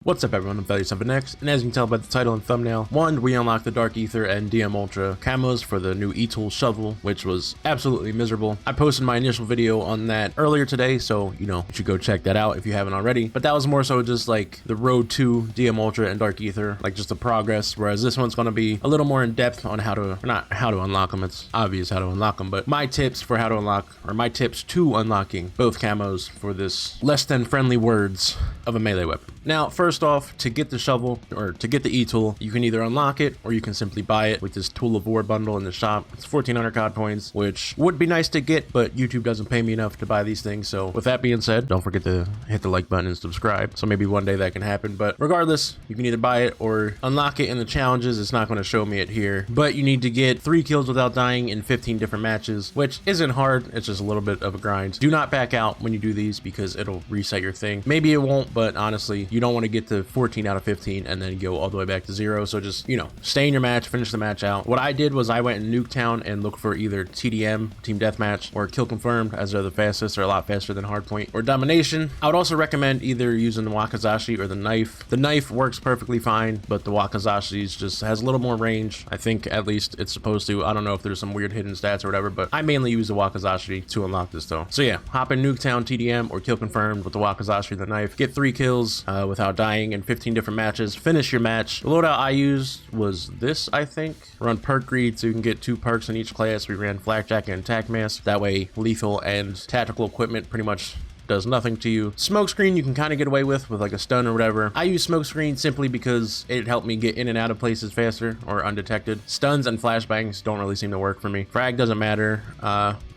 What's up everyone, I'm Value7X, and as you can tell by the title and thumbnail, we unlocked the Dark Aether and DM Ultra camos for the new E-Tool shovel, which was absolutely miserable. I posted my initial video on that earlier today, so you should go check that out if you haven't already. But that was more so just like the road to DM Ultra and Dark Aether, like just the progress, whereas this one's going to be a little more in depth on not how to unlock them, it's obvious how to unlock them, but my tips for how to unlock, or my tips to unlocking both camos for this less than friendly words of a melee weapon. Now, first off, to get the shovel, or to get the E-Tool, you can either unlock it, or you can simply buy it with this Tool of War bundle in the shop. It's 1,400 COD points, which would be nice to get, but YouTube doesn't pay me enough to buy these things. So with that being said, don't forget to hit the like button and subscribe. So maybe one day that can happen, but regardless, you can either buy it or unlock it in the challenges. It's not going to show me it here, but you need to get 3 kills without dying in 15 different matches, which isn't hard. It's just a little bit of a grind. Do not back out when you do these because it'll reset your thing. Maybe it won't, but honestly, you don't want to get to 14 out of 15 and then go all the way back to 0. So just, stay in your match, finish the match out. What I did was I went in Nuketown and looked for either TDM, Team Deathmatch, or Kill Confirmed, as they're the fastest. They're a lot faster than Hardpoint or Domination. I would also recommend either using the Wakizashi or the knife. The knife works perfectly fine, but the Wakizashi just has a little more range. I think at least it's supposed to. I don't know if there's some weird hidden stats or whatever, but I mainly use the Wakizashi to unlock this though. So yeah, hop in Nuketown, TDM, or Kill Confirmed with the Wakizashi or the knife. Get 3 kills without dying in 15 different matches. Finish your match. The loadout I used was this, I think. Run perk greed so you can get 2 perks in each class. We ran flak jacket and tac mask. That way lethal and tactical equipment pretty much does nothing to you. Smokescreen you can kind of get away with like a stun or whatever. I use smokescreen simply because it helped me get in and out of places faster or undetected. Stuns and flashbangs don't really seem to work for me. Frag doesn't matter.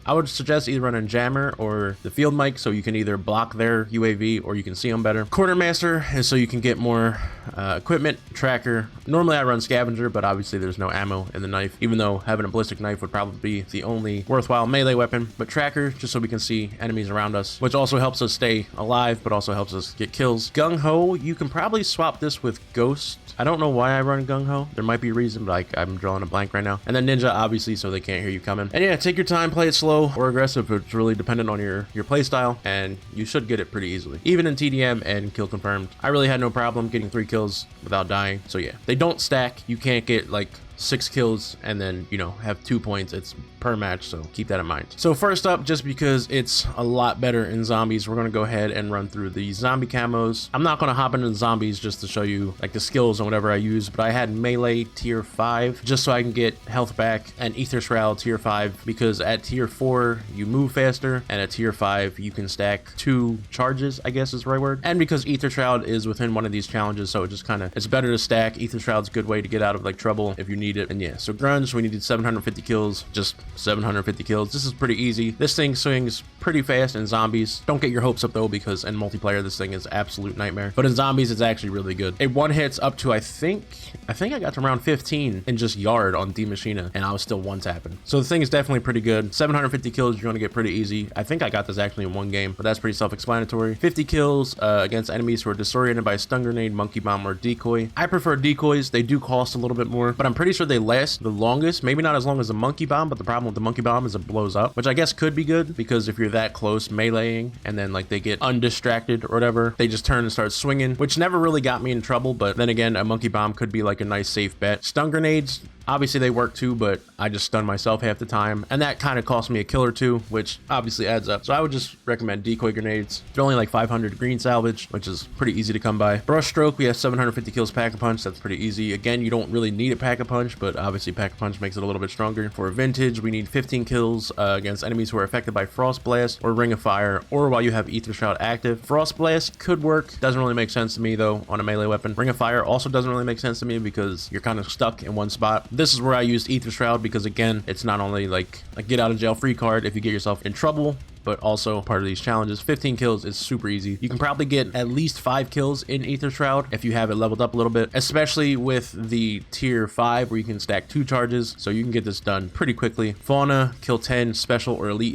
I would suggest either running jammer or the field mic so you can either block their UAV or you can see them better. Quartermaster is so you can get more equipment. Tracker, normally I run scavenger, but obviously there's no ammo in the knife, even though having a ballistic knife would probably be the only worthwhile melee weapon. But tracker, just so we can see enemies around us, which also helps us stay alive, but also helps us get kills. Gung Ho, you can probably swap this with Ghost. I don't know why I run Gung Ho. There might be a reason, but I'm drawing a blank right now. And then Ninja, obviously, so they can't hear you coming. And yeah, take your time, play it slow or aggressive. It's really dependent on your play style, and you should get it pretty easily. Even in TDM and Kill Confirmed, I really had no problem getting 3 kills without dying. So yeah, they don't stack. You can't get like 6 kills and then have 2 points. It's per match, so keep that in mind. So first up, just because it's a lot better in zombies, we're going to go ahead and run through the zombie camos. I'm not going to hop into the zombies just to show you like the skills and whatever I use, but I had melee tier 5 just so I can get health back, and Aether Shroud tier 5 because at tier 4 you move faster, and at tier 5 you can stack 2 charges, I guess is the right word. And because Aether Shroud is within one of these challenges, so it just it's better to stack. Aether Shroud's a good way to get out of like trouble if you need it. And yeah, so grunge, we needed 750 kills, just 750 kills. This is pretty easy. This thing swings pretty fast in zombies. Don't get your hopes up though, because in multiplayer this thing is absolute nightmare, but in zombies it's actually really good. It one hits up to I think I got to around 15 in just yard on D Machina, and I was still one tapping. So the thing is definitely pretty good. 750 kills you're going to get pretty easy. I think I got this actually in 1 game, but that's pretty self-explanatory. 50 kills against enemies who are disoriented by a stun grenade, monkey bomb, or decoy. I prefer decoys. They do cost a little bit more, but I'm pretty sure they last the longest. Maybe not as long as a monkey bomb, but the problem with the monkey bomb is it blows up, which I guess could be good because if you're that close meleeing and then like they get undistracted or whatever, they just turn and start swinging, which never really got me in trouble. But then again, a monkey bomb could be like a nice safe bet. Stun grenades, obviously they work too, but I just stun myself half the time, and that kind of cost me a kill or 2, which obviously adds up. So I would just recommend decoy grenades. They're only like 500 green salvage, which is pretty easy to come by. Brush stroke, we have 750 kills pack-a-punch. That's pretty easy. Again, you don't really need a pack-a-punch, but obviously pack-a-punch makes it a little bit stronger. For vintage, we need 15 kills against enemies who are affected by Frost Blast or Ring of Fire, or while you have Aether Shroud active. Frost Blast could work. Doesn't really make sense to me though on a melee weapon. Ring of Fire also doesn't really make sense to me because you're kind of stuck in one spot. This is where I used Aether Shroud because again, it's not only like a get out of jail free card if you get yourself in trouble, but also part of these challenges. 15 kills is super easy. You can probably get at least 5 kills in Aether Shroud if you have it leveled up a little bit, especially with the tier 5 where you can stack 2 charges, so you can get this done pretty quickly. Fauna, kill 10 special or elite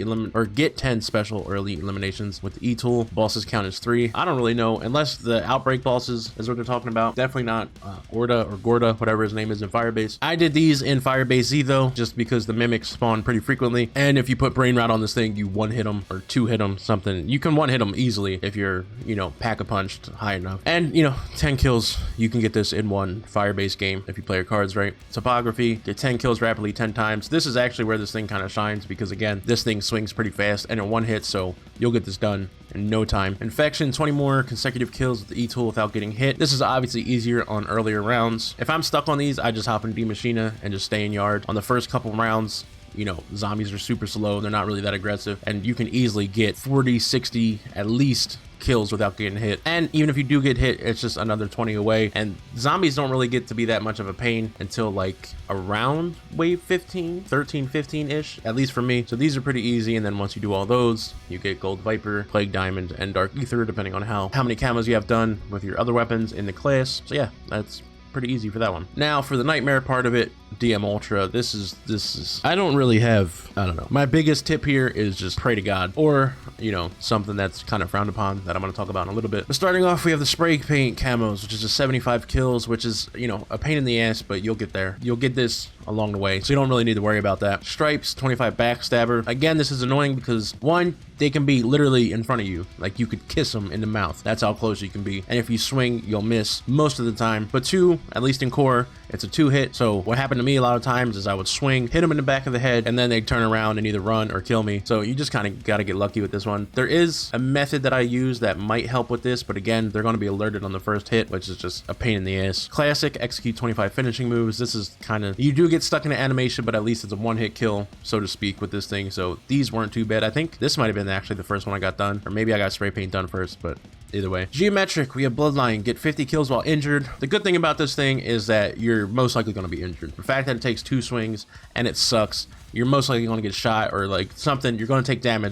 get 10 special or elite eliminations with the E-Tool. Bosses count as 3. I don't really know, unless the outbreak bosses is what they're talking about. Definitely not Orda or Gorda, whatever his name is in Firebase. I did these in Firebase Z though, just because the mimics spawn pretty frequently, and if you put Brain Rot on this thing, you one hit them them or 2-hit them, something. You can 1-hit them easily if you're, you know, pack-a-punched high enough. And, you know, 10 kills, you can get this in one fire-based game if you play your cards right. Topography, get 10 kills rapidly 10 times. This is actually where this thing kind of shines because, again, this thing swings pretty fast and in 1 hit, so you'll get this done in no time. Infection, 20 more consecutive kills with the E-tool without getting hit. This is obviously easier on earlier rounds. If I'm stuck on these, I just hop in D-Machina and just stay in yard. On the first couple rounds, you know, zombies are super slow. They're not really that aggressive, and you can easily get 40, 60 at least kills without getting hit. And even if you do get hit, it's just another 20 away. And zombies don't really get to be that much of a pain until like around wave 15, 13, 15-ish, at least for me. So these are pretty easy. And then once you do all those, you get Gold Viper, Plague Diamond, and Dark Aether, depending on how many camos you have done with your other weapons in the class. So yeah, that's pretty easy for that one. Now for the nightmare part of it, DM Ultra, this is I don't really have, I don't know, my biggest tip here is just pray to God, or you know, something that's kind of frowned upon that I'm going to talk about in a little bit. But starting off, we have the spray paint camos, which is a 75 kills, which is, you know, a pain in the ass, but you'll get there. You'll get this along the way, so you don't really need to worry about that. Stripes, 25 Backstabber. Again, this is annoying because one, they can be literally in front of you, like you could kiss them in the mouth. That's how close you can be, and if you swing, you'll miss most of the time. But two, at least in core, it's a 2-hit. So what happened to me a lot of times is I would swing, hit them in the back of the head, and then they'd turn around and either run or kill me. So you just kind of got to get lucky with this one. There is a method that I use that might help with this, but again, they're going to be alerted on the first hit, which is just a pain in the ass. Classic, execute 25 finishing moves. This is kind of, you do get stuck in an animation, but at least it's a 1-hit kill, so to speak, with this thing. So these weren't too bad. I think this might have been actually the first one I got done, or maybe I got spray paint done first, but either way. Geometric, we have Bloodline, get 50 kills while injured. The good thing about this thing is that you're most likely going to be injured. The fact that it takes 2 swings and it sucks, you're most likely going to get shot or like something. You're going to take damage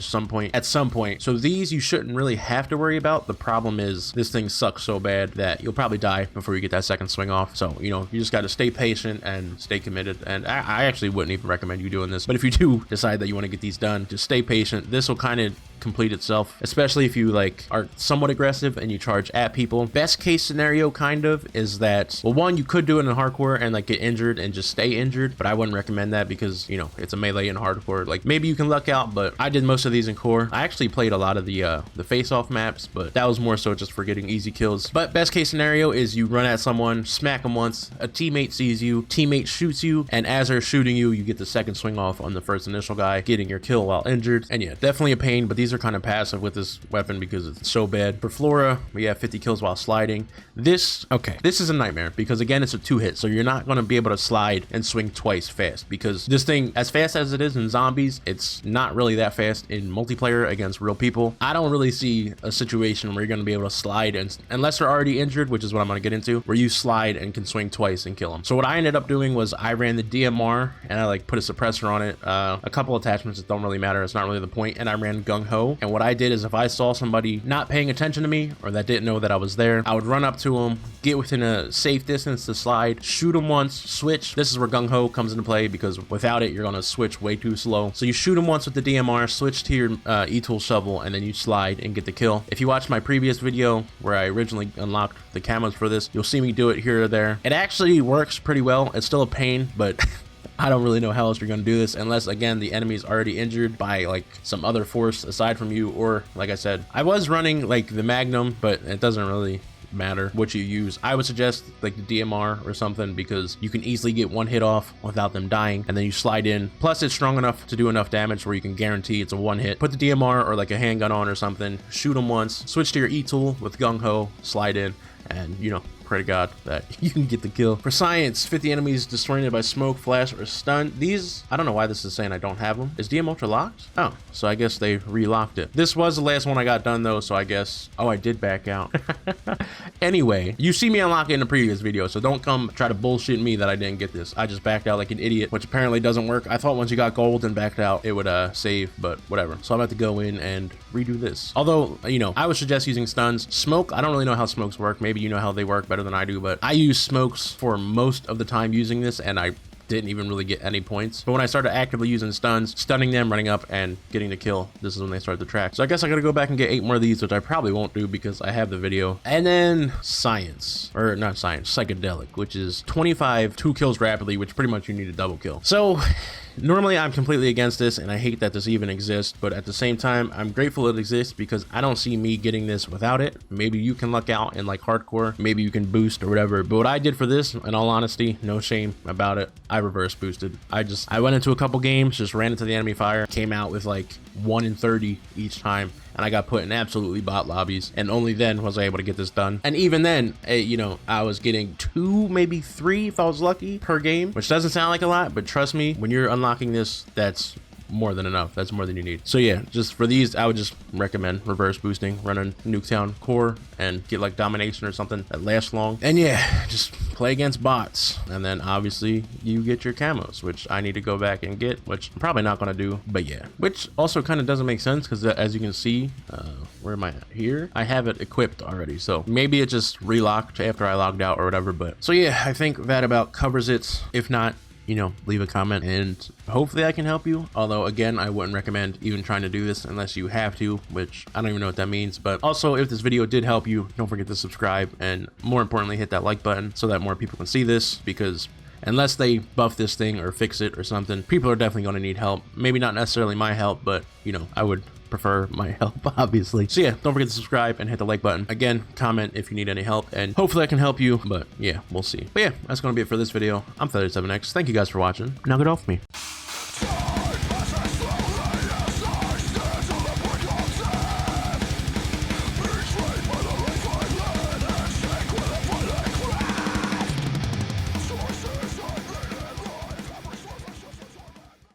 at some point. So these you shouldn't really have to worry about. The problem is this thing sucks so bad that you'll probably die before you get that second swing off. So, you know, you just got to stay patient and stay committed. And I actually wouldn't even recommend you doing this. But if you do decide that you want to get these done, just stay patient. This will kind of complete itself, especially if you like are somewhat aggressive and you charge at people. Best case scenario kind of is that, well, one, you could do it in hardcore and like get injured and just stay injured, but I wouldn't recommend that because, you know, it's a melee in hardcore. Like maybe you can luck out, but I did most of these in core. I actually played a lot of the face-off maps, but that was more so just for getting easy kills. But best case scenario is you run at someone, smack them once, a teammate sees you, teammate shoots you, and as they're shooting you, you get the second swing off on the first initial guy, getting your kill while injured. And yeah, definitely a pain, but these are kind of passive with this weapon because it's so bad. For Flora, we have 50 kills while sliding. This is a nightmare because again, it's a 2-hit, so you're not going to be able to slide and swing twice fast because this thing, as fast as it is in zombies, it's not really that fast in multiplayer against real people. I don't really see a situation where you're going to be able to slide, and unless they're already injured, which is what I'm going to get into, where you slide and can swing twice and kill them. So what I ended up doing was I ran the DMR and I like put a suppressor on it, a couple attachments that don't really matter, it's not really the point, and I ran Gung Ho. And what I did is if I saw somebody not paying attention to me or that didn't know that I was there, I would run up to them, get within a safe distance to slide, shoot them once, switch. This is where Gung Ho comes into play because without it, you're going to switch way too slow. So you shoot them once with the DMR, switch to your E-tool shovel, and then you slide and get the kill. If you watched my previous video where I originally unlocked the camos for this, you'll see me do it here or there. It actually works pretty well. It's still a pain, but I don't really know how else you're going to do this unless, again, the enemy's already injured by like some other force aside from you, or like I said, I was running like the Magnum, but it doesn't really matter what you use. I would suggest like the DMR or something because you can easily get 1 hit off without them dying, and then you slide in. Plus it's strong enough to do enough damage where you can guarantee it's a 1 hit. Put the DMR or like a handgun on or something, shoot them once, switch to your E-tool with Gung Ho, slide in, and you know, pray to God that you can get the kill. For science, 50 enemies destroyed by smoke, flash, or stun. These, I don't know why this is saying I don't have them. Is DM Ultra locked? Oh, so I guess they relocked it. This was the last one I got done though, so I guess, oh, I did back out. Anyway, you see me unlock it in the previous video, so don't come try to bullshit me that I didn't get this. I just backed out like an idiot, which apparently doesn't work. I thought once you got gold and backed out, it would save, but whatever. So I'm about to go in and redo this. Although, you know, I would suggest using stuns. Smoke, I don't really know how smokes work. Maybe you know how they work better than I do, but I use smokes for most of the time using this, and I didn't even really get any points. But when I started actively using stuns, stunning them, running up, and getting the kill, this is when they start to track. So I guess I gotta go back and get 8 more of these, which I probably won't do because I have the video. And then science, or not science, psychedelic, which is 25, 2 kills rapidly, which pretty much you need a double kill. So normally I'm completely against this and I hate that this even exists, but at the same time, I'm grateful it exists because I don't see me getting this without it. Maybe you can luck out in like hardcore, maybe you can boost or whatever, but what I did for this, in all honesty, no shame about it, I reverse boosted. I went into a couple games, just ran into the enemy fire, came out with like 1 in 30 each time, and I got put in absolutely bot lobbies, and only then was I able to get this done. And even then, you know, I was getting 2, maybe 3 if I was lucky per game, which doesn't sound like a lot, but trust me, when you're unlocking this, that's more than enough. That's more than you need. So yeah, just for these, I would just recommend reverse boosting, running Nuketown core and get like domination or something that lasts long. And yeah, just play against bots. And then obviously you get your camos, which I need to go back and get, which I'm probably not going to do, but yeah, which also kind of doesn't make sense because as you can see, where am I at? Here? I have it equipped already. So maybe it just relocked after I logged out or whatever. But so yeah, I think that about covers it. If not, you know, leave a comment and hopefully I can help you. Although again, I wouldn't recommend even trying to do this unless you have to, which I don't even know what that means. But also, if this video did help you, don't forget to subscribe and more importantly, hit that like button so that more people can see this, because unless they buff this thing or fix it or something, people are definitely going to need help. Maybe not necessarily my help, but you know, I would prefer my help, obviously. So yeah, don't forget to subscribe and hit the like button. Again, comment if you need any help, and hopefully I can help you, but yeah, we'll see. But yeah, that's going to be it for this video. I'm 37X. Thank you guys for watching. Now get off me.